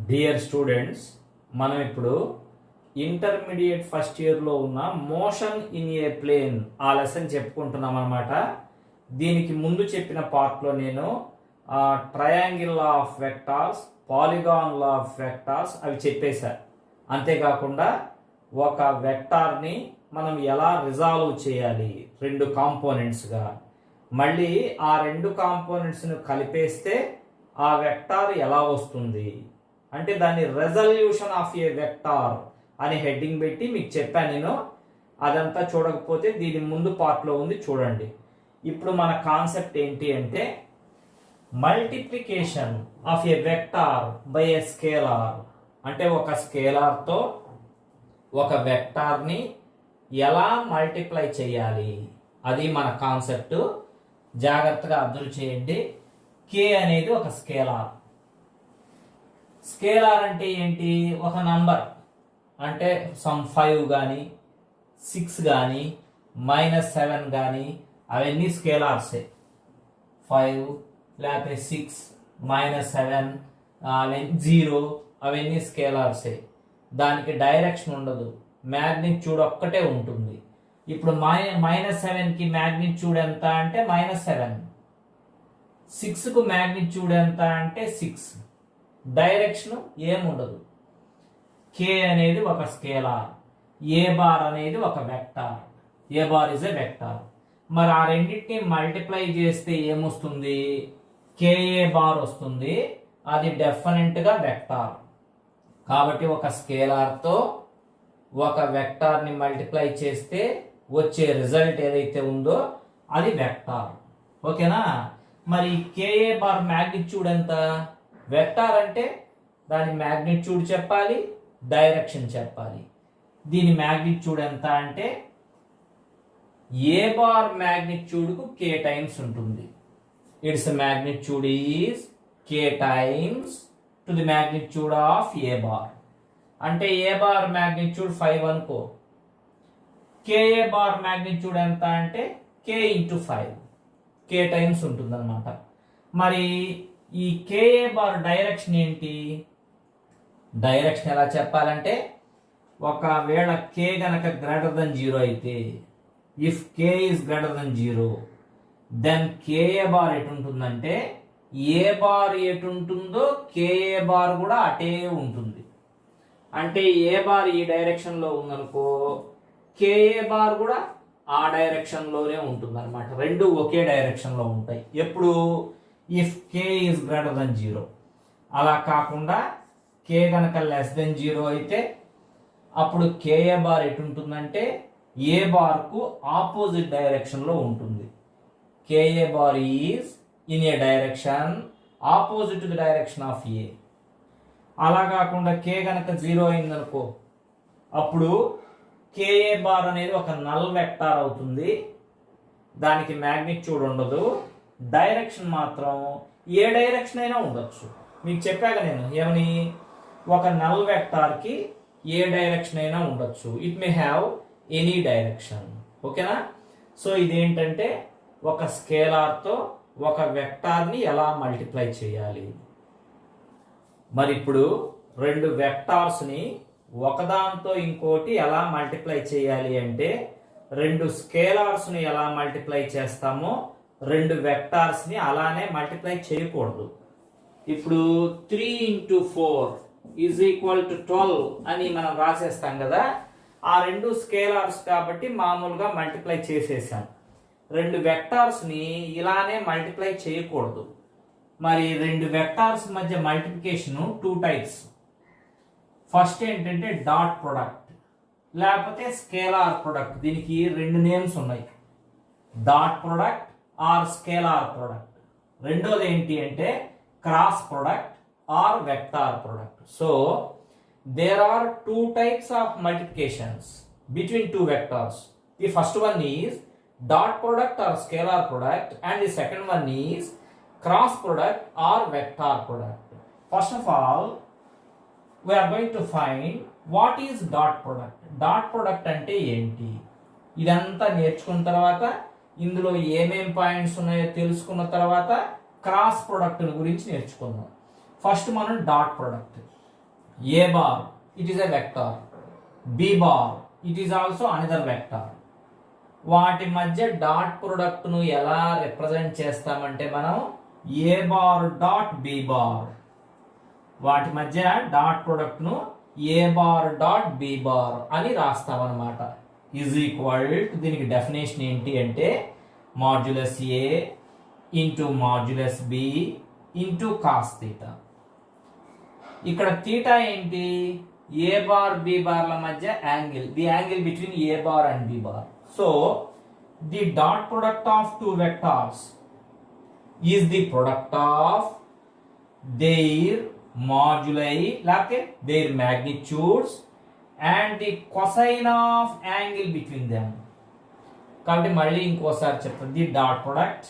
Dear students, మనం ఇప్పుడు intermediate first ఇయర్లో ఉన్న మోషన్ ఇన్ ఏ ప్లేన్ ఆ లెసన్ చెప్పుకుంటున్నాం అనమాట. దీనికి ముందు చెప్పిన పార్ట్లో నేను triangle law of vectors, polygon law of vectors అవి చెప్పేశాను. అంతేకాకుండా ఒక వెక్టార్ని మనం ఎలా రిజాల్వ్ చేయాలి రెండు కాంపోనెంట్స్గా, మళ్ళీ ఆ రెండు కాంపోనెంట్స్ను కలిపేస్తే ఆ వెక్టార్ ఎలా వస్తుంది అంటే దాన్ని రెజల్యూషన్ ఆఫ్ ఏ వెక్టార్ అని హెడ్డింగ్ పెట్టి మీకు చెప్పాను నేను. అదంతా చూడకపోతే దీని ముందు పార్ట్లో ఉంది, చూడండి. ఇప్పుడు మన కాన్సెప్ట్ ఏంటి అంటే multiplication of A vector by A scalar. అంటే ఒక స్కేలార్తో ఒక వెక్టార్ని ఎలా మల్టిప్లై చేయాలి అది మన కాన్సెప్ట్. జాగ్రత్తగా అబ్జర్వ్ చేయండి. కే అనేది ఒక స్కేలార్. స్కేలార్ అంటే ఏంటి? ఒక నంబర్ అంటే సమ్ 5 కానీ 6 కానీ -7 కానీ అవన్నీ స్కేలార్సే. 5 లేకపోతే 6 -7 0 అవన్నీ స్కేలార్సే. దానికి డైరెక్షన్ ఉండదు, మ్యాగ్నిట్యూడ్ ఒక్కటే ఉంటుంది. ఇప్పుడు -7కి మ్యాగ్నిట్యూడ్ ఎంత అంటే -7, 6కు మ్యాగ్నిట్యూడ్ ఎంత అంటే 6. డైరెక్షన్ ఏముండదు. కే అనేది ఒక స్కేలార్, ఏ బార్ అనేది ఒక vector. A bar is a vector. మరి ఆ రెండింటిని మల్టిప్లై చేస్తే ఏమొస్తుంది? కేఏ బార్ వస్తుంది. అది డెఫినెట్గా వెక్టార్. కాబట్టి ఒక స్కేలార్తో ఒక వెక్టార్ని మల్టిప్లై చేస్తే వచ్చే రిజల్ట్ ఏదైతే ఉందో అది వెక్టార్. ఓకేనా? మరి కేఏ బార్ మ్యాగ్నిట్యూడ్ ఎంత? వెక్టార్ అంటే దాని మ్యాగ్నిట్యూడ్ చెప్పాలి, డైరెక్షన్ చెప్పాలి. దీని మ్యాగ్నిట్యూడ్ ఎంత అంటే ఏ బార్ మ్యాగ్నిట్యూడ్కు కే టైమ్స్ ఉంటుంది. It's magnitude is K times to the magnitude of a bar. అంటే ఏ బార్ మ్యాగ్నిట్యూడ్ 5 అనుకో, కేఏ బార్ మ్యాగ్నిట్యూడ్ ఎంత అంటే కే ఇంటూ 5, కే టైమ్స్ ఉంటుంది అనమాట. మరి ఈ కేఏ బార్ డైరెక్షన్ ఏంటి? డైరెక్షన్ ఎలా చెప్పాలంటే ఒకవేళ కే గనక గ్రేటర్ దెన్ 0 అయితే, if K is greater than 0 then K A bar ఎటు ఉంటుందంటే ఏ బార్ ఎటు ఉంటుందో కేఏ బార్ కూడా అటే ఉంటుంది. అంటే ఏ బార్ ఈ డైరెక్షన్లో ఉందనుకో, కేఏ బార్ కూడా ఆ డైరెక్షన్లోనే ఉంటుంది అనమాట. రెండు ఒకే డైరెక్షన్లో ఉంటాయి ఎప్పుడు? If K is greater than 0. అలా కాకుండా కే కనుక లెస్ దెన్ 0 అయితే అప్పుడు కేఏ బార్ ఎటు ఉంటుందంటే ఏ బార్కు ఆపోజిట్ డైరెక్షన్లో ఉంటుంది. K a bar is in a direction opposite to the direction of a. అలా కాకుండా కే కనుక 0 అయిందనుకో, అప్పుడు కేఏ బార్ అనేది ఒక నల్ వెక్టార్ అవుతుంది. దానికి మ్యాగ్నిట్యూడ్ ఉండదు, డైరెక్షన్ మాత్రం ఏ డైరెక్షన్ అయినా ఉండొచ్చు. మీకు చెప్పాక నేను ఏమని, ఒక నల్ వెక్టార్కి ఏ డైరెక్షన్ అయినా ఉండొచ్చు. It may have any direction. ఓకేనా? సో ఇదేంటంటే ఒక స్కేలార్తో ఒక వెక్టార్ని ఎలా మల్టిప్లై చేయాలి. మరి ఇప్పుడు రెండు వెక్టార్స్ని ఒకదాంతో ఇంకోటి ఎలా మల్టిప్లై చేయాలి అంటే, రెండు స్కేలార్స్ని ఎలా మల్టిప్లై చేస్తామో రెండు వెక్టార్స్ని అలానే మల్టిప్లై చేయకూడదు. ఇప్పుడు 3 × 4 = 12 అని మనం రాసేస్తాం కదా. ఆ రెండు స్కేలార్స్ కాబట్టి మామూలుగా మల్టిప్లై చేసేసాం. రెండు వెక్టార్స్ని ఇలానే మల్టిప్లై చేయకూడదు. మరి రెండు వెక్టార్స్ మధ్య మల్టిప్లికేషన్ 2 టైప్స్. ఫస్ట్ ఏంటంటే డాట్ ప్రొడక్ట్, లేకపోతే స్కేలార్ ప్రొడక్ట్. దీనికి రెండు నేమ్స్ ఉన్నాయి, dot product or scalar product. రెండోది ఏంటి అంటే cross product or vector product. So there are 2 types of multiplications between two vectors. The first one is dot product or scalar product, and the second one is cross product or vector product. First of all, we are going to find what is dot product. Dot product అంటే ఏంటి ఇదంతా నేర్చుకున్న తర్వాత, ఇందులో ఏమేం points ఉన్నాయో తెలుసుకున్న తర్వాత క్రాస్ ప్రొడక్ట్ గురించి నేర్చుకుందాం. ఫస్ట్ మనం dot product. A bar, it is a vector. B bar, it is also another vector. వాటి మధ్య డాట్ ప్రొడక్ట్ ను ఎలా రిప్రజెంట్ చేస్తామంటే మనం a bar dot B bar, వాటి మధ్య డాట్ ప్రొడక్ట్ ను a bar dot B bar అని రాస్తాం అనమాట. ఈజ్ ఈక్వల్ దీనికి డెఫినేషన్ ఏంటి అంటే modulus a into modulus b into cos theta. ఇక్కడ థీటా ఏంటి? ఏ బార్ బి బార్ల మధ్య angle, the angle between A bar and B bar. So, the dot product of two vectors is the product of their moduli, like their magnitudes, and the cosine of angle between them. కాబట్టి మళ్ళీ ఇంకోసారి చెప్తాను. The dot product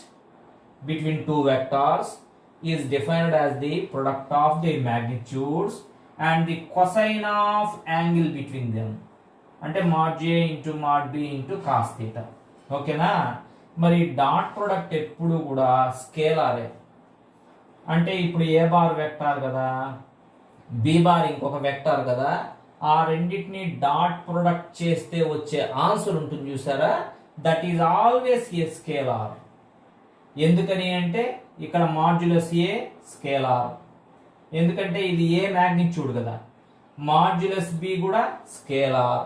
between two vectors is defined as the product of their magnitudes and the cosine of angle between them. అంటే mod a into mod b into cos theta. ఓకేనా? మరి dot product ఎప్పుడు కూడా స్కేలారే. అంటే ఇప్పుడు a bar vector కదా, b bar ఇంకొక వెక్టార్ కదా, ఆ రెండింటిని డాట్ ప్రొడక్ట్ చేస్తే వచ్చే ఆన్సర్ ఉంటుంది చూసారా, that is always a scalar. ఎందుకని అంటే ఇక్కడ మాడ్యులస్ ఏ స్కేలార్, ఎందుకంటే ఇది ఏ మ్యాగ్నిట్యూడ్ కదా. మాడ్యులస్ బి కూడా స్కేలార్,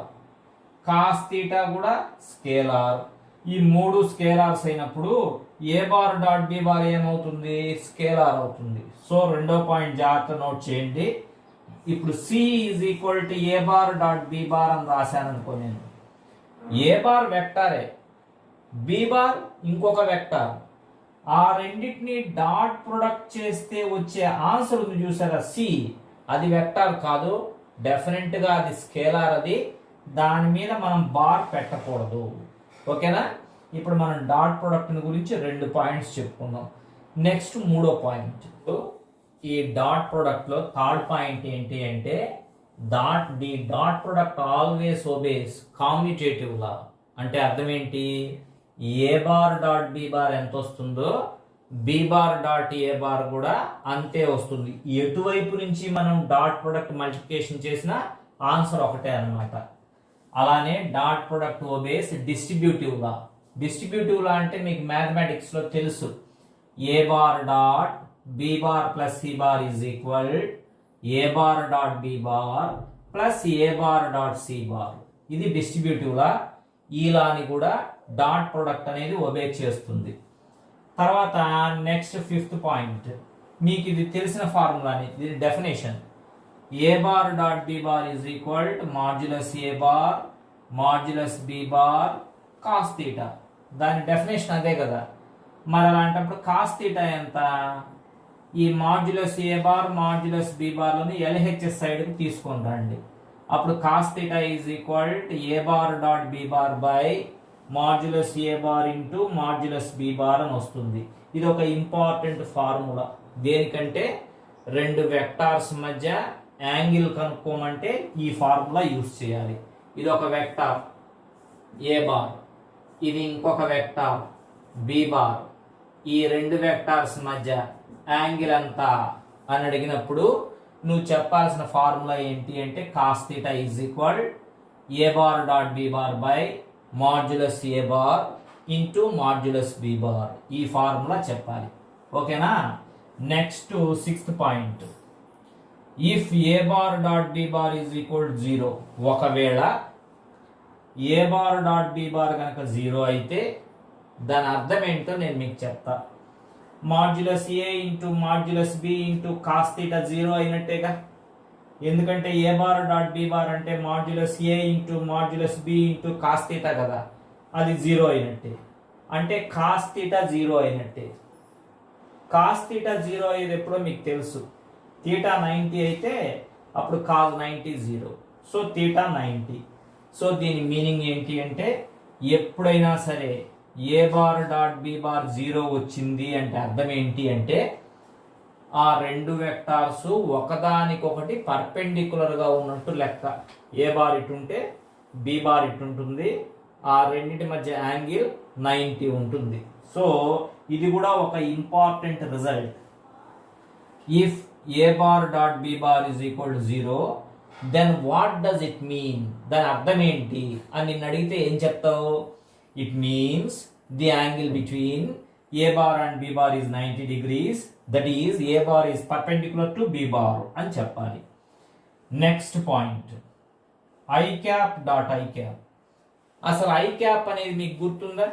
కాస్ థీటా కూడా స్కేలార్. ఈ మూడు స్కేలార్స్ అయినప్పుడు A bar dot B bar ఏమవుతుంది? స్కేలార్ అవుతుంది. సో రెండో పాయింట్ జాగ్రత్త నోట్ చేయండి. ఇప్పుడు C is equal to A bar dot B bar అని రాశాను అనుకో, నేను ఏ బార్ వెక్టారే, బి బార్ ఇంకొక వెక్టార్, ఆ రెండింటిని డాట్ ప్రొడక్ట్ చేస్తే వచ్చే ఆన్సర్ ఉంది చూసారా సి, అది వెక్టార్ కాదు, డెఫినెట్ గా అది స్కేలార్. అది దాని మీద మనం బార్ పెట్టకూడదు. ఓకేనా? ఇప్పుడు మనం డాట్ ప్రొడక్ట్ గురించి 2 పాయింట్స్ చెప్పుకున్నాం. నెక్స్ట్ మూడో పాయింట్, ఈ డాట్ ప్రొడక్ట్ లో థర్డ్ పాయింట్ ఏంటి అంటే the dot product always obeys commutative law. అంటే అర్థం ఏంటి? A bar dot B bar ఎంత వస్తుందో b bar dot a bar కూడా అంతే వస్తుంది. ఎటువైపు నుంచి మనం డాట్ ప్రొడక్ట్ మల్టిప్లికేషన్ చేసినా ఆన్సర్ ఒకటే అన్నమాట. అలానే dot product obeys distributive law. Distributive law అంటే మీకు మ్యాథమెటిక్స్ లో తెలుసు, a bar dot B bar plus c bar is equal A bar dot B bar plus a bar dot c bar. ఇది distributive law. ఈ లాని కూడా dot product అనేది obey చేస్తుంది. తర్వాత నెక్స్ట్ 5th పాయింట్, మీకు ఇది తెలిసిన ఫార్ములాని, ఇది definition. A bar dot B bar is equal modulus A bar modulus B bar cos theta. దాని డెఫినేషన్ అదే కదా. మరి అలాంటప్పుడు కాస్ థీటా ఎంత? ఈ మాడ్యులస్ ఏ బార్ మాడ్యులస్ బి బార్లను ఎల్హెచ్ఎస్ సైడ్కి తీసుకొని రండి. అప్పుడు cos theta is equal A bar dot B bar by modulus A bar into modulus B bar అని వస్తుంది. ఇది ఒక ఇంపార్టెంట్ ఫార్ములా. దేనికంటే రెండు వెక్టార్స్ మధ్య యాంగిల్ కనుక్కోమంటే ఈ ఫార్ములా యూజ్ చేయాలి. ఇది ఒక వెక్టార్ ఏ బార్, ఇది ఇంకొక వెక్టార్ బి బార్. ఈ రెండు వెక్టార్స్ మధ్య యాంగిల్ అంతా అని అడిగినప్పుడు నువ్వు చెప్పాల్సిన ఫార్ములా ఏంటి అంటే cos theta is equal A bar dot B bar by modulus A bar into modulus B bar. ఈ ఫార్ములా చెప్పాలి. ఓకేనా? Next 6th point, if A bar dot B bar is equal 0, ఒకవేళ a bar dot B bar కనుక 0 అయితే దాని అర్థం ఏంటో నేను మీకు చెప్తా. Modulus a into modulus b into cos theta 0 అయినట్టేగా. ఎందుకంటే a bar dot B bar అంటే modulus a into modulus b into cos theta కదా, అది 0 అయినట్టే. అంటే కాస్ థీటా 0 అయినట్టే. కాస్ థీటా 0 అయ్యేది ఎప్పుడో మీకు తెలుసు. థీటా 90 అయితే అప్పుడు కాస్ 90 0. So theta 90. సో దీని మీనింగ్ ఏంటి అంటే ఎప్పుడైనా సరే ఏ బార్ డాట్ బి బార్ 0 వచ్చింది అంటే అర్థం ఏంటి అంటే ఆ రెండు వెక్టార్స్ ఒకదానికొకటి పర్పెండిక్యులర్ గా ఉన్నట్టు లెక్క. ఏ బార్ ఇటు ఉంటే బి బార్ ఇటు ఉంటుంది, ఆ రెండింటి మధ్య యాంగిల్ 90 ఉంటుంది. సో ఇది కూడా ఒక important result. If A bar dot B bar is equal to 0, then what does it mean, దాని అర్థం ఏంటి అని నిన్ను అడిగితే ఏం చెప్తావు? It means the angle between A bar and B bar is 90 degrees, that is A bar is perpendicular to B bar అని చెప్పాలి. Next point I cap dot I cap. అసలు ఐ క్యాప్ అనేది మీకు గుర్తుందా?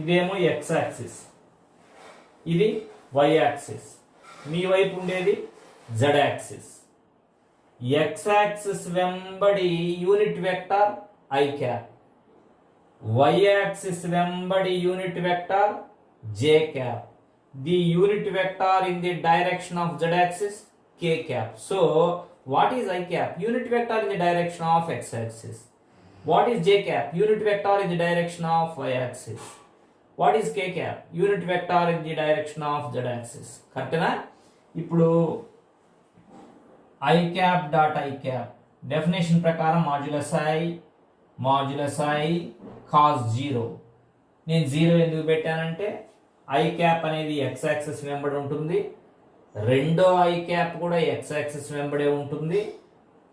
ఇదేమో ఎక్స్ యాక్సిస్, ఇది why axis, మీ వైపు ఉండేది జెడ్ యాక్సిస్. ఎక్స్ యాక్సిస్ వెంబడి unit vector i cap, y axis వెంబడి unit vector j cap, the unit vector in the direction of z axis k cap. So what is I cap? Unit vector in the direction of x axis. What is j cap? Unit vector in the direction of y axis. What is k cap? Unit vector in the direction of z axis. కరెక్టేనా? ఇప్పుడు I cap dot I cap definition ప్రకారం modulus I cos 0. నేను 0 ఎందుకు పెట్టానంటే I cap అనేది x axis వెంబడి ఉంటుంది, రెండో I cap కూడా ఎక్స్ యాక్సిస్ వెంబడే ఉంటుంది,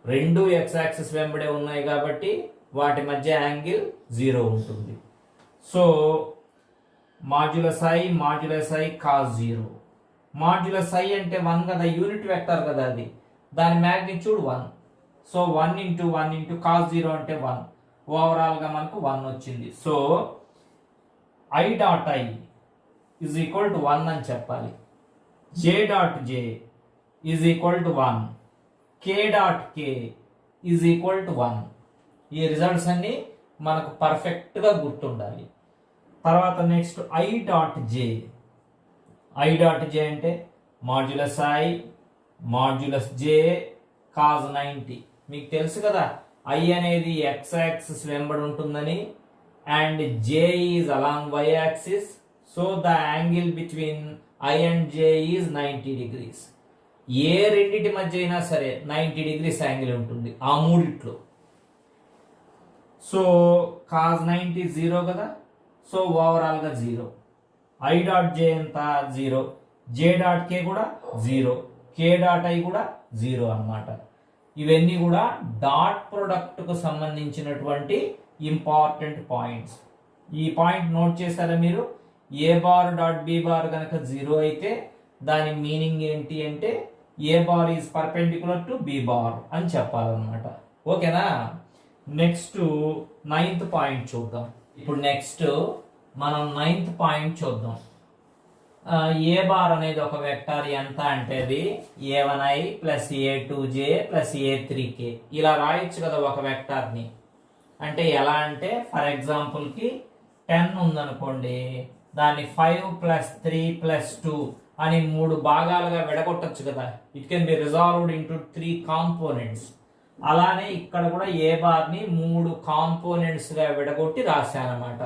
రెండు ఎక్స్ యాక్సిస్ వెంబడే ఉన్నాయి కాబట్టి వాటి మధ్య యాంగిల్ 0 ఉంటుంది. So modulus I cos 0. Modulus I అంటే 1 కదా, యూనిట్ వెక్టర్ కదా, అది దాని మ్యాగ్నిట్యూడ్ 1. సో 1 ఇంటూ కాస్ 0 అంటే 1, ఓవరాల్గా మనకు 1 వచ్చింది. So I dot I is equal to 1 అని చెప్పాలి. j dot j is equal to 1, k dot k is equal to 1. ఈ రిజల్ట్స్ అన్ని మనకు పర్ఫెక్ట్ గా గుర్తుండాలి. తర్వాత నెక్స్ట్ i dot j అంటే మాడ్యులస్ j cos 90. మీకు తెలుసు కదా i అనేది x యాక్సిస్ వెంబడి ఉంటుందని, and j is along y axis, so the angle between I and J is 90 degrees. ఏ రెండింటి మధ్య అయినా సరే 90 degrees యాంగిల్ ఉంటుంది ఆ మూడిట్లో. సో కాస్ 90 0 కదా, సో ఓవరాల్ గా 0. ఐ డాట్ జే ఎంత 0, జే డాట్ కే కూడా 0, కే డాట్ ఐ కూడా 0 అన్నమాట. ఇవన్నీ కూడా డాట్ ప్రొడక్ట్ కు సంబంధించినటువంటి ఇంపార్టెంట్ పాయింట్స్. ఈ పాయింట్ నోట్ చేశారా మీరు? A bar dot B bar కనుక 0 అయితే దాని మీనింగ్ ఏంటి అంటే a bar is perpendicular to B bar అని చెప్పాలన్నమాట. ఓకేనా? నెక్స్ట్ 9th పాయింట్ చూద్దాం. ఇప్పుడు నెక్స్ట్ మనం 9th పాయింట్ చూద్దాం. ఏ బార్ అనేది ఒక వెక్టార్ ఎంత అంటే అది a1i plus a2j plus a3k ఇలా రాయొచ్చు కదా ఒక వెక్టార్ని. అంటే ఎలా అంటే ఫర్ ఎగ్జాంపుల్కి 10 ఉందనుకోండి, దాన్ని 5 ప్లస్ 3 ప్లస్ 2 అని 3 భాగాలుగా విడగొట్టచ్చు కదా. It can be resolved into 3 components. అలానే ఇక్కడ కూడా ఏ బార్ ని 3 కాంపోనెంట్స్ గా విడగొట్టి రాశానమాట.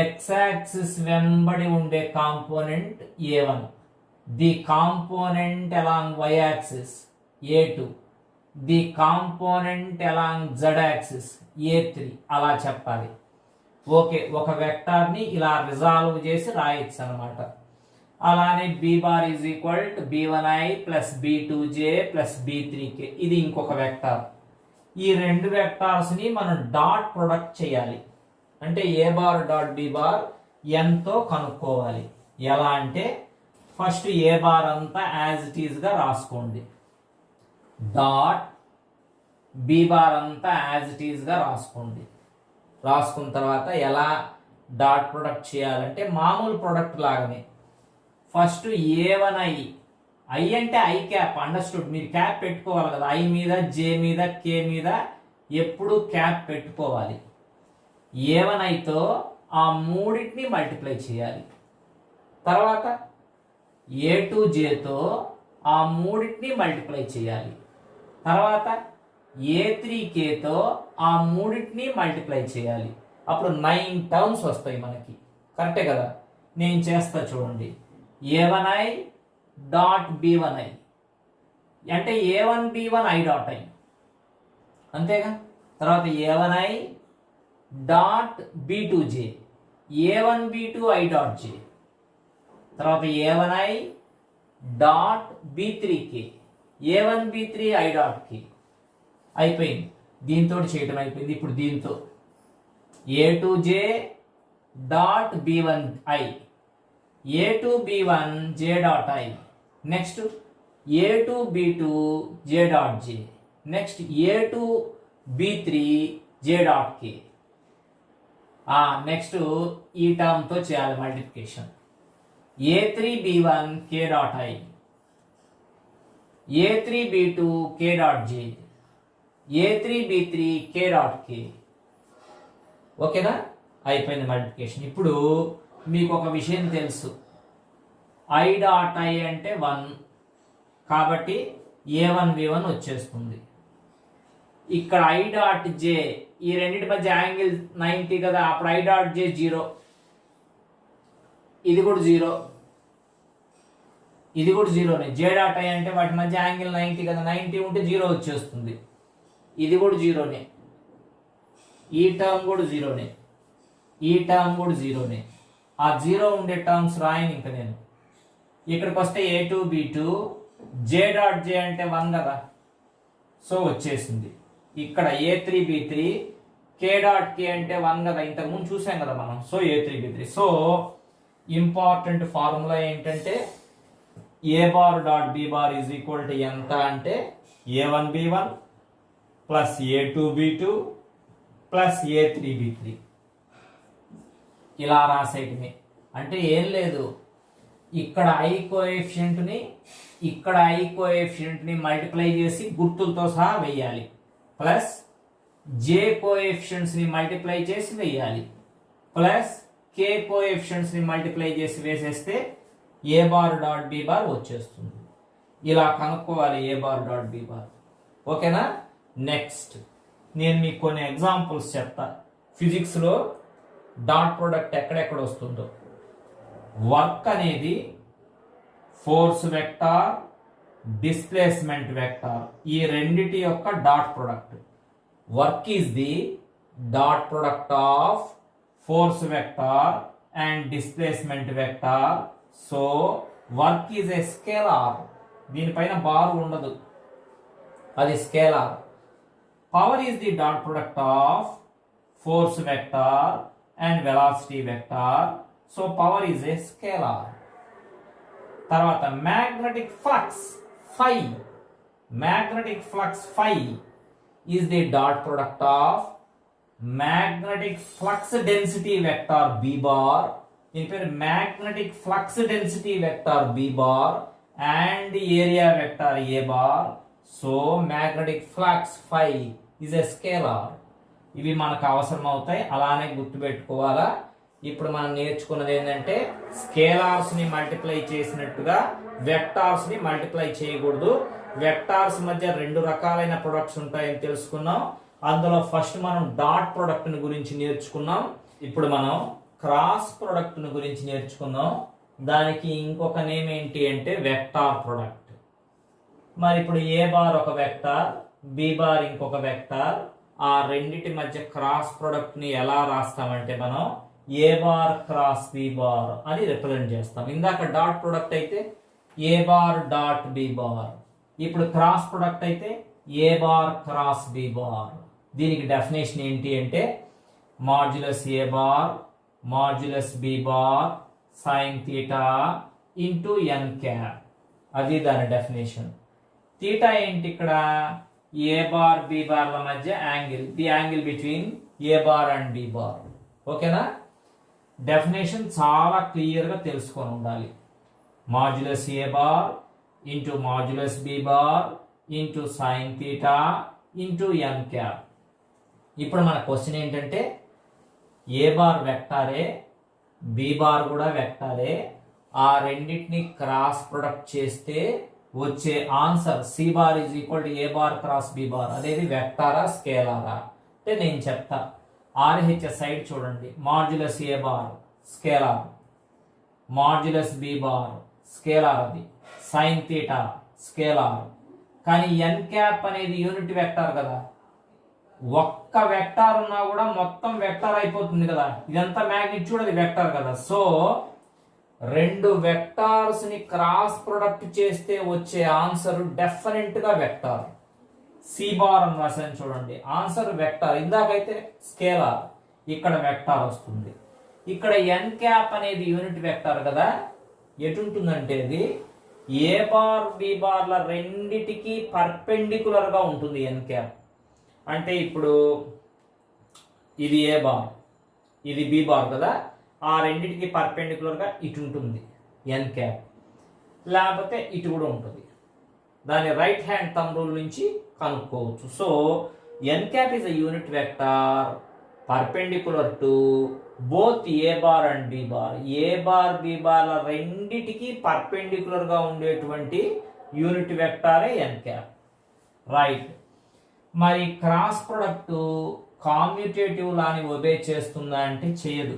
ఎక్స్ యాక్సిస్ వెంబడి ఉండే component a1, the component along y axis a2, the component along z axis a3 అలా చెప్పాలి. ఓకే, ఒక వెక్టార్ ని ఇలా రిజాల్వ్ చేసి రాయొచ్చు అనమాట. అలానే B bar is equal to b1i plus b2j plus b3k ఇది ఇంకొక వెక్టార్. ఈ రెండు వెక్టార్స్ ని మనం డాట్ ప్రొడక్ట్ చేయాలి. అంటే a bar dot B bar ఎంతో కనుక్కోవాలి. ఎలా అంటే ఫస్ట్ ఏ బార్ అంతా యాజ్ ఇట్ ఈజ్ గా రాసుకోండి, డాట్ బి బార్ అంతా యాజ్ ఇట్ ఈజ్ గా రాసుకోండి. రాసుకున్న తర్వాత ఎలా డాట్ ప్రొడక్ట్ చేయాలంటే మామూలు ప్రొడక్ట్ లాగానే ఫస్ట్ a1i, ఐ అంటే ఐ క్యాప్, అండర్స్టూడ్. మీరు క్యాప్ పెట్టుకోవాలి కదా, ఐ మీద జే మీద కే మీద ఎప్పుడు క్యాప్ పెట్టుకోవాలి. a1iతో ఆ మూడింటిని మల్టిప్లై చేయాలి. తర్వాత a2jతో ఆ మూడింటిని మల్టిప్లై చేయాలి. తర్వాత a3kతో ఆ మూడింటిని మల్టిప్లై చేయాలి. అప్పుడు 9 టర్మ్స్ వస్తాయి మనకి. కరెక్టే కదా? నేను చేస్తా చూడండి. a1i డాట్ b1i అంటే a1b1i డాట్ i అంతేగా. తర్వాత a1i dot b2j a1b2i dot j, తర్వాత a1i dot b3కి a1 b3 i డాట్కి అయిపోయింది. దీంతో చేయటం అయిపోయింది. ఇప్పుడు దీంతో a2j dot b1i a2b1 j dot i next a2b2 j dot j next a2b3 j dot k next ఈ టర్మ్ తో చేయాలి multiplication. a3b1 k dot i a3b2 k dot j a3b3 k dot k ఓకేనా? అయిపోయింది multiplication. ఇప్పుడు మీకు ఒక విషయం తెలుసు, i డాట్ i అంటే 1 కాబట్టి a1b1 వచ్చేస్తుంది. ఇక్కడ i డాట్ j ఈ రెండింటి మధ్య యాంగిల్ 90 కదా, అప్పుడు i డాట్ j 0, ఇది కూడా 0, ఇది కూడా 0నే. j డాట్ i అంటే వాటి మధ్య యాంగిల్ 90 కదా, 90 ఉంటే 0 వచ్చేస్తుంది. ఇది కూడా 0నే, ఈ టర్మ్ కూడా 0నే, ఈ టర్మ్ కూడా 0నే. ఆ 0 ఉండే టర్మ్స్ రాయను ఇంకా నేను. ఇక్కడికి వస్తే a2b2 j డాట్ j అంటే 1 కదా, సో వచ్చేసింది. ఇక్కడ a3b3 k డాట్ k అంటే 1 కదా, ఇంతకుముందు చూసాం కదా మనం. So a3b3. So important formula ఏంటంటే a bar dot b bar is equal to ఎంత అంటే a1b1 plus a2b2 plus a3b3 ఇలా రాసేయటమే. అంటే ఏం లేదు, ఇక్కడ i కోఎఫిషియంట్ని ఇక్కడ i కోఎఫిషియంట్ని మల్టిప్లై చేసి గుర్తులతో సహా వెయ్యాలి, ప్లస్ j కోఎఫిషియంట్స్ని మల్టిప్లై చేసి వెయ్యాలి, ప్లస్ k కోఎఫిషియంట్స్ని మల్టిప్లై చేసి వేసేస్తే a bar dot b bar వచ్చేస్తుంది. ఇలా కనుక్కోవాలి a bar dot b bar. ఓకేనా? నెక్స్ట్ నేను మీకు కొన్ని ఎగ్జాంపుల్స్ చెప్తా. ఫిజిక్స్లో డాట్ ప్రొడక్ట్ ఎక్కడెక్కడ వస్తుందో. వర్క్ అనేది ఫోర్స్ వెక్టార్, డిస్ప్లేస్మెంట్ వెక్టార్, ఈ రెండిటి యొక్క dot product. Work is the dot product of force vector and displacement vector. So work is a scalar. దీనిపైన బార్ ఉండదు, అది scalar. Power is the dot product of force vector and velocity vector. So power is a scalar. తర్వాత magnetic flux phi, magnetic flux phi is the dot product of magnetic flux density vector b bar. దీని పేరు magnetic flux density vector b bar and area vector a bar. So magnetic flux phi is a scalar. ఇవి మనకు అవసరం అవుతాయి, అలానే గుర్తుపెట్టుకోవాలా. ఇప్పుడు మనం నేర్చుకున్నది ఏంటంటే స్కేలార్స్ ని మల్టిప్లై చేసినట్టుగా వెక్టార్స్ ని మల్టిప్లై చేయకూడదు. వెక్టార్స్ మధ్య రెండు రకాలైన ప్రొడక్ట్స్ ఉంటాయని తెలుసుకున్నాం. అందులో ఫస్ట్ మనం డాట్ ప్రొడక్ట్ గురించి నేర్చుకున్నాం. ఇప్పుడు మనం క్రాస్ ప్రొడక్ట్ గురించి నేర్చుకుందాం. దానికి ఇంకొక నేమ్ ఏంటి అంటే వెక్టార్ ప్రొడక్ట్. మరి ఇప్పుడు ఏ బార్ ఒక వెక్టార్, బి బార్ ఇంకొక వెక్టార్. ఆ రెండిటి మధ్య క్రాస్ ప్రొడక్ట్ ని ఎలా రాస్తామంటే మనం a bar cross B bar అని రిప్రజెంట్ చేస్తాం. ఇందాక డాట్ ప్రొడక్ట్ అయితే a bar dot B bar, ఇప్పుడు క్రాస్ ప్రొడక్ట్ అయితే a bar cross B bar. దీనికి డెఫినేషన్ ఏంటి అంటే మాడ్యులస్ ఏ bar modulus B bar sine theta into n cap, అది దాని డెఫినేషన్. థీటా ఏంటి? ఇక్కడ ఏ బార్ బి బార్ల మధ్య angle, the angle between A bar and B bar. ఓకేనా? డెఫినేషన్ చాలా క్లియర్గా తెలుసుకొని ఉండాలి. మాడ్యులస్ ఏ bar into modulus B bar into sine theta into n cap. ఇప్పుడు మన క్వశ్చన్ ఏంటంటే ఏ బార్ వెక్టారే, బి బార్ కూడా వెక్టారే. ఆ రెండింటిని క్రాస్ ప్రొడక్ట్ చేస్తే వచ్చే answer c bar is equal to A bar cross B bar. అనేది వెక్టారా స్కేలారా అంటే నేను చెప్తా. ఆర్హెచ్ఎస్ సైడ్ చూడండి. మాడ్యులస్ ఏ bar scalar, modulus B bar scalar, అది సైన్ థీటా స్కేలార్. కానీ ఎన్ క్యాప్ అనేది యూనిట్ వెక్టార్ కదా, ఒక్క వెక్టార్ ఉన్నా కూడా మొత్తం వెక్టార్ అయిపోతుంది కదా. ఇదంతా మ్యాగ్నిట్యూడ్, అది వెక్టార్ కదా. సో రెండు వెక్టార్స్ ని క్రాస్ ప్రొడక్ట్ చేస్తే వచ్చే ఆన్సర్ డెఫినెట్ గా వెక్టార్. సి బార్ అని రాశాను చూడండి, ఆన్సర్ వెక్టార్. ఇందాకైతే స్కేలార్, ఇక్కడ వెక్టార్ వస్తుంది. ఇక్కడ ఎన్ క్యాప్ అనేది యూనిట్ వెక్టార్ కదా, ఎటుంటుందంటే ఇది ఏ బార్ బి బార్ల రెండిటికి పర్పెండికులర్ గా ఉంటుంది ఎన్ క్యాప్. అంటే ఇప్పుడు ఇది ఏ బార్, ఇది బి బార్ కదా, ఆ రెండిటికి పర్పెండికులర్ గా ఇటు ఉంటుంది ఎన్ క్యాప్, లేకపోతే ఇటు కూడా ఉంటుంది. దాని రైట్ హ్యాండ్ థంబ్ రూల్ నుంచి కనుక్కోవచ్చు. So n cap is a unit vector perpendicular to both a bar and B bar. A bar B బార్ల రెండిటికి పర్పెండికులర్ గా ఉండేటువంటి యూనిట్ వెక్టారే ఎన్ క్యాప్. రైట్. మరి క్రాస్ ప్రొడక్ట్ కామ్యూటేటివ్ లాని ఒబే చేస్తుందా అంటే చేయదు.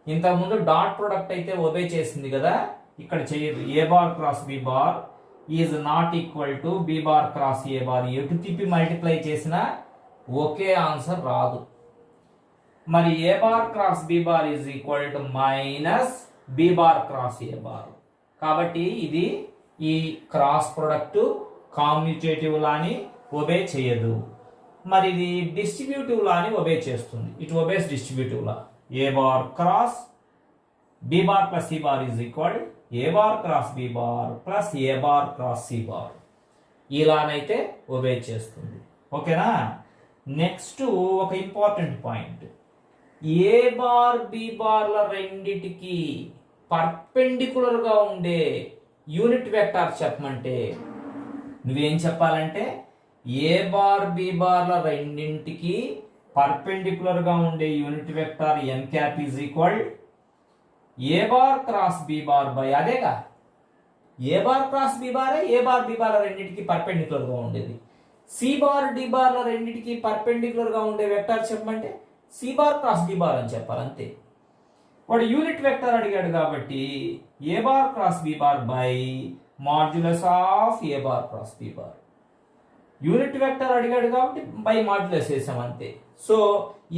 ఇంతకుముందు డాట్ ప్రొడక్ట్ అయితే ఒబే చేసింది కదా, ఇక్కడ చేయదు. A bar cross B bar is not equal to B bar cross a bar. ఎటు తిప్పి మల్టిప్లై చేసినా ఒకే ఆన్సర్ రాదు. మరి a bar cross B bar is equal to minus b bar cross a bar. కాబట్టి ఇది ఈ క్రాస్ ప్రొడక్ట్ కామ్యూటేటివ్ లాని ఒబే చేయదు. మరి ఇది డిస్ట్రిబ్యూటివ్ లాని ఒబే చేస్తుంది. It obeys distributive law. A bar cross B bar plus c bar is equal A bar cross B bar plus a bar cross c bar. ఇలానైతే obey చేస్తుంది. ఓకేనా. Next ఒక important point, a bar B బార్ల రెండిటికి perpendicular గా ఉండే unit vector చెప్పమంటే నువ్వేం చెప్పాలంటే ఏ బార్ బి బార్ల రెండింటికి పర్పెండికులర్ గా ఉండే unit vector N cap is equal A bar cross B bar by, అదేగా ఏ బార్ క్రాస్ బి బారే ఏ బార్ బి బార్ల రెండింటికి పర్పెండికులర్ గా ఉండేది. సి బార్ డి బార్ల రెండింటికి పర్పెండికులర్ గా ఉండే వెక్టార్ చెప్పమంటే c bar cross d bar అని చెప్పాలి, అంతే. వాడు యూనిట్ వెక్టర్ అడిగాడు కాబట్టి a bar cross B bar by modulus of a bar cross B bar. Unit vector అడిగాడు కాబట్టి బై మాడ్యులస్ వేసాం, అంతే. సో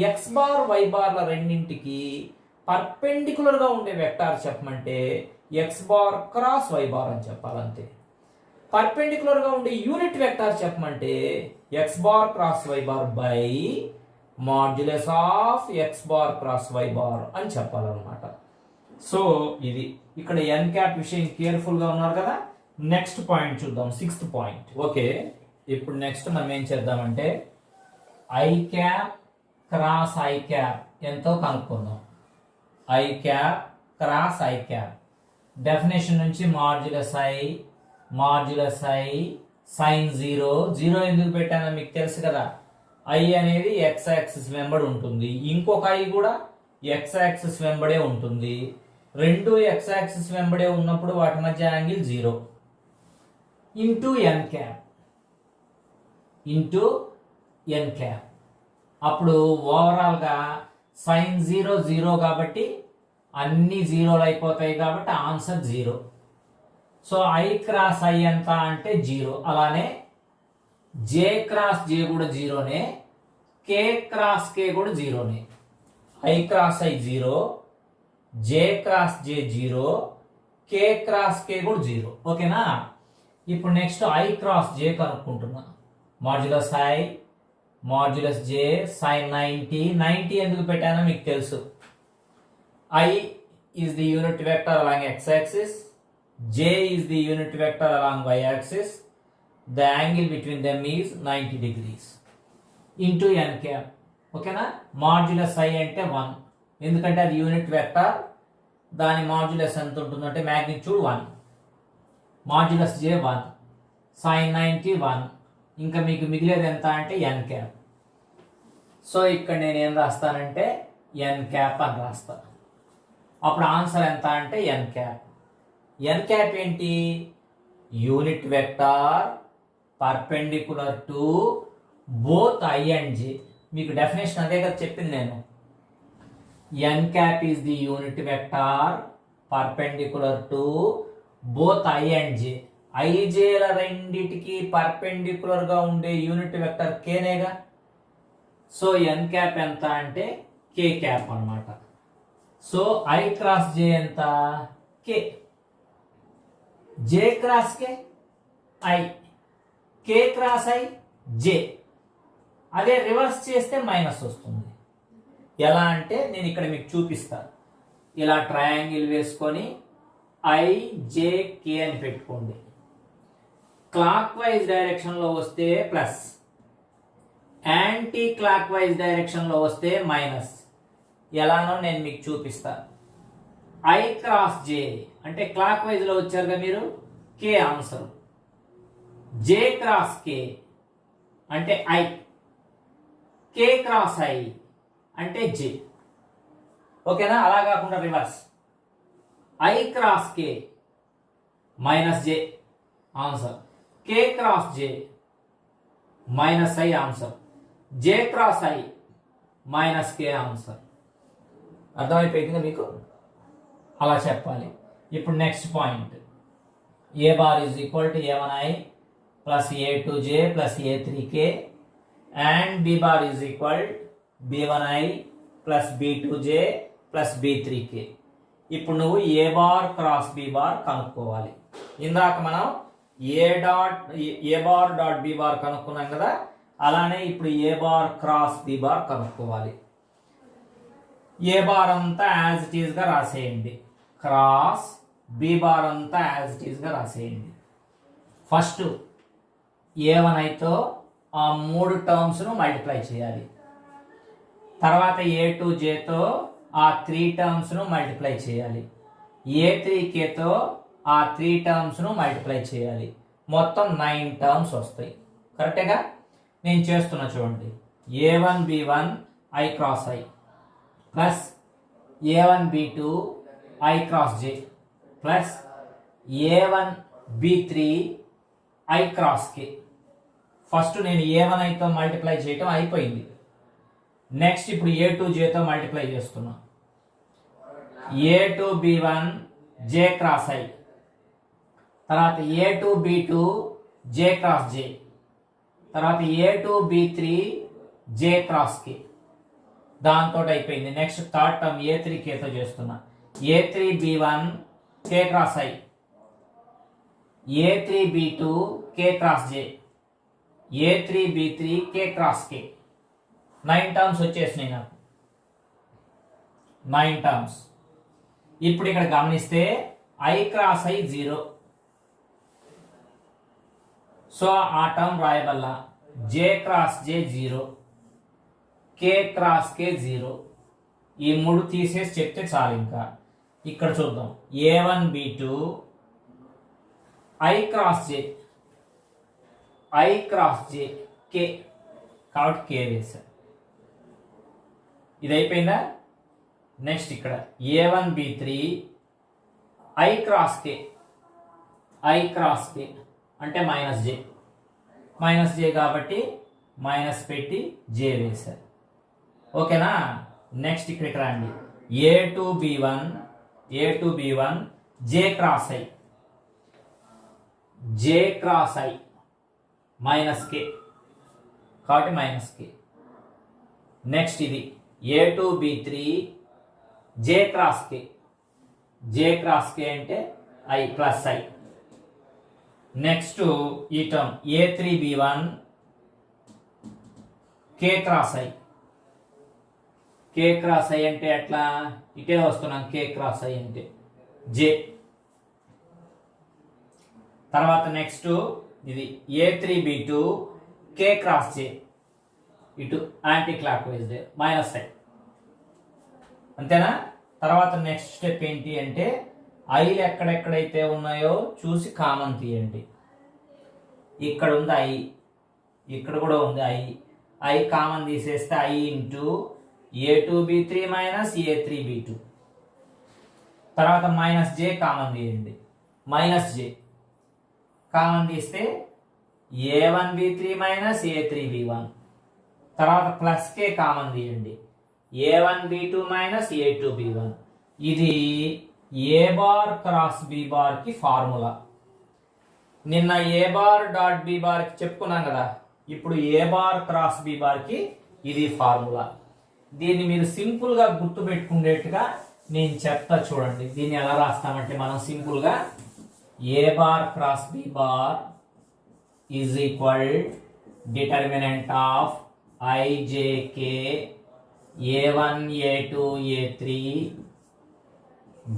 ఎక్స్ బార్ వై బార్ల రెండింటికి పర్పెండికులర్ గా ఉండే వెక్టార్ చెప్పమంటే x bar cross why bar అని చెప్పాలి, అంతే. పర్పెండికులర్ గా ఉండే యూనిట్ వెక్టార్ చెప్పమంటే x bar cross why bar by modulus of X bar cross why bar అని చెప్పాలన్నమాట. సో ఇది ఇక్కడ ఎన్ క్యాప్ విషయం కేర్ఫుల్ గా ఉన్నారు కదా. నెక్స్ట్ పాయింట్ చూద్దాం, 6th పాయింట్. ఓకే, ఇప్పుడు నెక్స్ట్ మనం ఏం చేద్దామంటే I cap cross I cap ఎంతో కనుక్కుందాం. I cap cross I cap definition నుంచి మాడ్యులస్ ఐ సైన్ 0. 0 ఎందుకు పెట్టానో మీకు తెలుసు కదా. ఐ అనేది ఎక్స్ యాక్సిస్ వెంబడి ఉంటుంది, ఇంకొక ఐ కూడా ఎక్స్ యాక్సిస్ వెంబడే ఉంటుంది. రెండు ఎక్స్ యాక్సిస్ వెంబడే ఉన్నప్పుడు వాటి మధ్య యాంగిల్ 0 ఇంటూ ఎన్ క్యాప్ అప్పుడు ఓవరాల్ గా సైన్ 0 0 కాబట్టి అన్ని జీరోలు అయిపోతాయి కాబట్టి answer 0. So i cross I ఎంత అంటే 0. అలానే జే క్రాస్ జే కూడా 0నే, కే క్రాస్ కే కూడా 0నే. I cross i 0, j cross j 0, k cross k కూడా 0. ఓకేనా. ఇప్పుడు నెక్స్ట్ ఐ క్రాస్ జే కనుక్కుంటున్నా. Modulus i modulus j sine 90 ఎందుకు పెట్టానో మీకు తెలుసు. I is the unit vector along x axis, j is the unit vector along y axis. The angle between them is 90 degrees into n cap. ఓకేనా. Modulus I అంటే 1, ఎందుకంటే అది unit vector, దాని modulus ఎంత ఉంటుందంటే మ్యాగ్నిట్యూడ్ 1. మాడ్యులస్ జే 1, sign 90 1, ఇంకా మీకు మిగిలేది ఎంత అంటే ఎన్ క్యాప్. సో ఇక్కడ నేను ఏం రాస్తానంటే ఎన్ క్యాప్ అని రాస్తాను. అప్పుడు ఆన్సర్ ఎంత అంటే ఎన్ క్యాప్. ఎన్ క్యాప్ ఏంటి? Unit vector perpendicular to both i and j. మీకు డెఫినేషన్ అదే కదా చెప్పింది నేను. N cap is the unit vector perpendicular to both i and j. ఐజేల రెండిటికి పర్పెండికులర్ గా ఉండే యూనిట్ వెక్టర్ కేనేగా. సో ఎన్ క్యాప్ ఎంత అంటే కే క్యాప్ అన్నమాట. సో ఐ క్రాస్ జే ఎంత? K, j cross k i, k cross i j. అదే రివర్స్ చేస్తే మైనస్ వస్తుంది. ఎలా అంటే నేను ఇక్కడ మీకు చూపిస్తాను. ఇలా ట్రయాంగిల్ వేసుకొని ఐ జే కే అని పెట్టుకోండి. క్లాక్ వైజ్ డైరెక్షన్లో వస్తే ప్లస్, యాంటీ క్లాక్ వైజ్ డైరెక్షన్లో వస్తే మైనస్. ఎలానో నేను మీకు చూపిస్తాను. ఐ క్రాస్ జే అంటే క్లాక్ వైజ్లో వచ్చారుగా మీరు, కే ఆన్సర్. జే క్రాస్ కే అంటే ఐ, కే క్రాస్ ఐ అంటే జే. ఓకేనా? అలా కాకుండా reverse. I cross K minus J answer, K cross J minus I answer, J cross I minus K answer. అర్థమైపోయింది మీకు? అలా చెప్పాలి. ఇప్పుడు next point, a bar is equal to a1i plus a2j plus a3k and b bar is equal b1i plus b2j plus b3k. ఇప్పుడు నువ్వు ఏ bar cross B bar కనుక్కోవాలి. ఇందాక మనం a bar dot B bar కనుక్కున్నాం కదా, అలానే ఇప్పుడు a bar cross B bar కనుక్కోవాలి. ఏ bar అంతా యాజ్ ఇట్ ఈస్ గా రాసేయండి, క్రాస్ బి బార్ అంతా యాజ్ ఇట్ ఈస్ గా రాసేయండి. ఫస్ట్ a1iతో ఆ 3 టర్మ్స్ను మల్టిప్లై చేయాలి. తర్వాత a2jతో ఆ 3 టర్మ్స్ను మల్టిప్లై చేయాలి. a3kతో ఆ 3 టర్మ్స్ను మల్టిప్లై చేయాలి. మొత్తం 9 టర్మ్స్ వస్తాయి. కరెక్టేగా? నేను చేస్తున్నా చూడండి. a1b1 i cross i plus a1b2 i cross j plus a1b3 i cross k. First నేను a1iతో మల్టిప్లై చేయటం అయిపోయింది. నెక్స్ట్ ఇప్పుడు a2jతో మల్టిప్లై చేస్తున్నా. a2b1 j క్రాస్ i, తర్వాత a2b2 j క్రాస్ j, తర్వాత a2b3 j క్రాస్ k. దాంతో అయిపోయింది. నెక్స్ట్ థర్డ్ టర్మ్ a3kతో చేస్తున్నా. a3b1 k cross i, a3b2 k cross j, a3b3 k cross k. 9 terms వచ్చేసినాయి నాకు. 9 టర్మ్స్. ఇప్పుడు ఇక్కడ గమనిస్తే i క్రాస్ i 0, సో ఆ టర్మ్ రాయబల్లా. j cross j 0, k cross k 0. ఈ 3 తీసేసి చెప్తే చాలు. ఇంకా ఇక్కడ చూద్దాం. a1b2 i cross j, i cross j k కాబట్టి k వేసా. ఇది అయిపోయిందా? నెక్స్ట్ ఇక్కడ a1b3 i cross k, i cross k అంటే మైనస్ j, మైనస్ j కాబట్టి మైనస్ పెట్టి j వేశారు. ఓకేనా? నెక్స్ట్ ఇక్కడికి రండి. a2b1 j cross i, j cross i minus k కాబట్టి మైనస్ k. నెక్స్ట్ ఇది a2b3 j cross k, j cross k అంటే i ప్లస్ i. నెక్స్ట్ ఈ term a3b1 k cross i, k cross i అంటే ఎట్లా? ఇటే వస్తున్నాం. k cross i అంటే j. తర్వాత నెక్స్ట్ ఇది a3b2 k క్రాస్ j, ఇటు anti clock wise minus i. అంతేనా? తర్వాత నెక్స్ట్ స్టెప్ ఏంటి అంటే ఐలు ఎక్కడెక్కడైతే ఉన్నాయో చూసి కామన్ తీయండి. ఇక్కడ ఉంది ఐ, ఇక్కడ కూడా ఉంది ఐ. ఐ కామన్ తీసేస్తే I into a2b3 minus a3b2. తర్వాత మైనస్ జే కామన్ తీయండి. మైనస్ జే కామన్ తీస్తే a1b3 మైనస్ a3b1. తర్వాత ప్లస్ కే కామన్ తీయండి. a1b2 minus a2b1. ఇది ఏ బార్ క్రాస్ బి బార్ కి ఫార్ములా. నిన్న ఏ బార్ డాట్ బి బార్ కి చెప్పుకున్నాం కదా, ఇప్పుడు a bar cross B bar కి ఇది ఫార్ములా. దీన్ని మీరు సింపుల్ గా గుర్తు పెట్టుకునేట్టుగా నేను చెప్తా చూడండి. దీన్ని ఎలా రాస్తామంటే మనం సింపుల్గా a bar cross B bar is equal determinant of i j k A1 A2 A3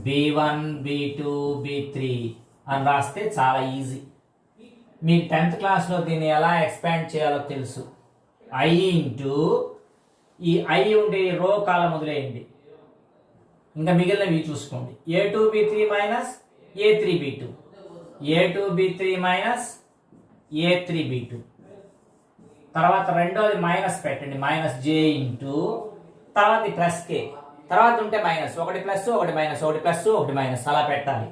B1 B2 B3 అని రాస్తే చాలా ఈజీ. మీకు 10th క్లాస్లో దీన్ని ఎలా ఎక్స్పాండ్ చేయాలో తెలుసు. ఐ ఇంటూ ఈ ఐ ఉండే రో కాలం వదిలేయండి, ఇంకా మిగిలినవి చూసుకోండి. A2 B3 minus A3 B2, A2 B3 minus A3 B2. తర్వాత రెండోది మైనస్ పెట్టండి, మైనస్ జే ఇంటూ తర్వాత ప్లస్ కే, తర్వాత ఉంటే మైనస్, ఒకటి ప్లస్ ఒకటి మైనస్, ఒకటి ప్లస్ ఒకటి మైనస్ అలా పెట్టాలి.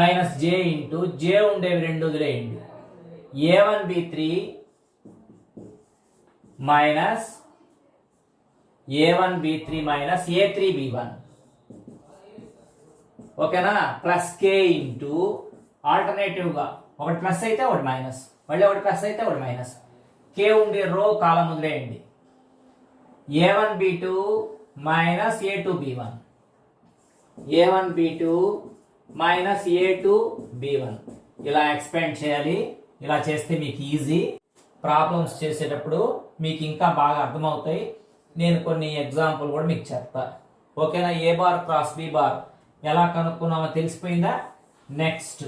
మైనస్ జే ఇంటూ జే ఉండేవి రెండు వదిలేయండి. A1 B3 minus A1 B3 minus A3 B1, ఓకేనా? ప్లస్ కే ఇంటూ ఆల్టర్నేటివ్గా ఒకటి ప్లస్ అయితే ఒకటి మైనస్, మళ్ళీ ఒకటి ప్లస్ అయితే ఒకటి మైనస్. కే ఉండే రో కాలం వదిలేయండి. A1 B2 minus A2 B1, A1 B2 minus A2 B1 ఇలా ఎక్స్పాండ్ చేయాలి. ఇలా చేస్తే మీకు ఈజీ. ప్రాబ్లమ్స్ చేసేటప్పుడు మీకు ఇంకా బాగా అర్థమవుతాయి. నేను కొన్ని ఎగ్జాంపుల్ కూడా మీకు చెప్తా, ఓకేనా? ఏ బార్ క్రాస్ బి బార్ ఎలా కనుక్కున్నామో తెలిసిపోయిందా? నెక్స్ట్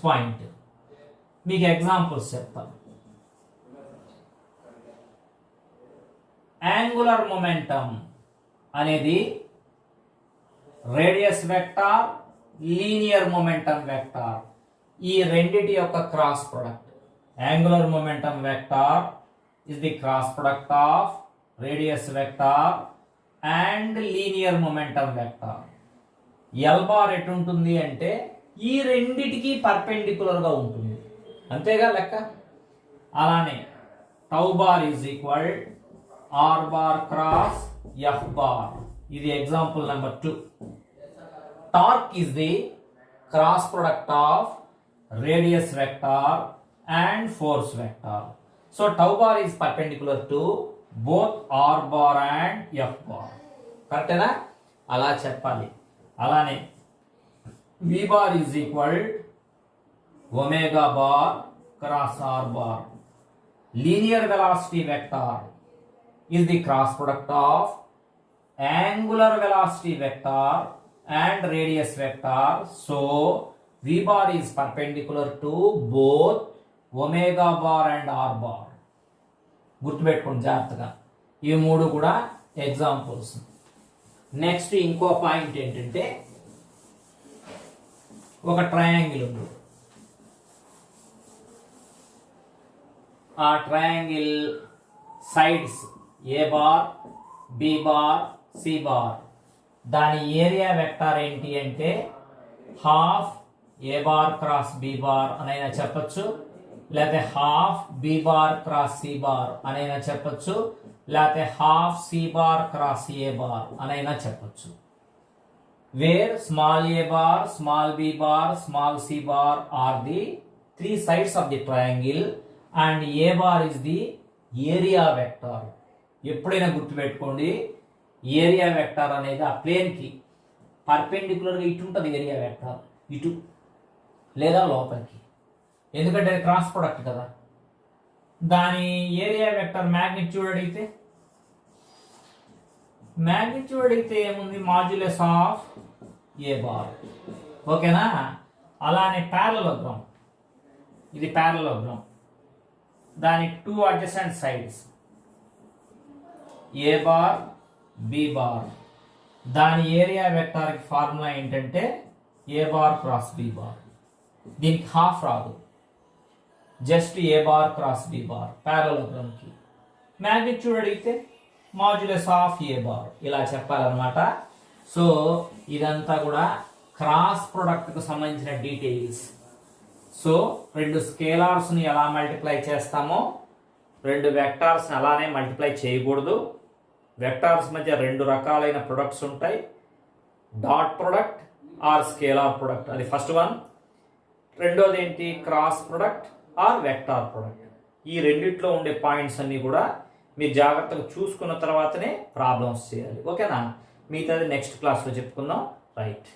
పాయింట్ మీకు ఎగ్జాంపుల్స్ చెప్తాను. యాంగులర్ మొమెంటం అనేది radius vector, linear momentum vector, ఈ రెండిటి యొక్క cross product. Angular momentum vector is the cross product of radius vector and linear momentum vector. L bar ఎటు ఉంటుంది అంటే ఈ రెండిటికి పర్పెండిక్యులర్ గా ఉంటుంది, అంతేగా లెక్క. అలానే tau bar is equal R bar cross F bar. ఇది example number 2. Torque is the cross product of radius vector and force vector. So tau bar is perpendicular to both R bar and F bar. కరెక్టేనా? అలా చెప్పాలి. అలానే V bar is equal omega bar cross R bar. Linear velocity vector is the cross product of angular velocity vector and radius vector. So V bar is perpendicular to both omega bar and R bar. గుర్తుపెట్టుకోండి జాగ్రత్తగా. ఈ మూడు కూడా examples. Next ఇంకో point ఏంటంటే ఒక triangle ఉంది. ఆ triangle sides a bar, b bar, c bar, దాని ఏరియా వెక్టార్ ఏంటి అంటే half a bar cross B bar అనైనా చెప్పొచ్చు, లేకపోతే half b bar cross c bar అనైనా చెప్పొచ్చు, లేకపోతే half c bar cross a bar అనైనా చెప్పొచ్చు. Where small a bar, small b bar, small c bar are the 3 sides of the triangle and a bar is the area vector. ఎప్పుడైనా గుర్తుపెట్టుకోండి, area vector అనేది ఆ ప్లేన్కి పర్పెండిక్యులర్గా ఇటు ఉంటుంది area vector, ఇటు లేదా లోపలికి, ఎందుకంటే అది క్రాస్ ప్రొడక్ట్ కదా. దాని ఏరియా వెక్టార్ మ్యాగ్నిట్యూడ్ అడిగితే ఏముంది, మాడ్యులస్ ఆఫ్ ఏ బార్, ఓకేనా? అలానే ప్యారలలోగ్రామ్, ఇది ప్యారలలోగ్రామ్, దాని 2 adjacent sides a bar, b bar, దాని ఏరియా వెక్టార్కి ఫార్ములా ఏంటంటే a bar cross B bar. దీనికి హాఫ్ రాదు, just a bar cross B bar ప్యారలలోగ్రామ్కి. మ్యాగ్నిట్యూడ్ అడిగితే మాడ్యులస్ ఆఫ్ ఏ బార్, ఇలా చెప్పాలన్నమాట. సో ఇదంతా కూడా క్రాస్ ప్రొడక్ట్కు సంబంధించిన డీటెయిల్స్. సో 2 స్కేలార్స్ని ఎలా మల్టిప్లై చేస్తామో 2 వెక్టార్స్ని అలానే మల్టిప్లై చేయకూడదు. వెక్టార్స్ మధ్య 2 రకాలైన ప్రొడక్ట్స్ ఉంటాయి, dot product or scalar product, అది ఫస్ట్ వన్. రెండోది ఏంటి, cross product or vector product. ఈ రెండిట్లో ఉండే పాయింట్స్ అన్నీ కూడా మీరు జాగ్రత్తగా చూసుకున్న తర్వాతనే ప్రాబ్లమ్స్ చేయాలి, ఓకేనా? మిగతాది నెక్స్ట్ క్లాస్లో చెప్పుకుందాం. రైట్.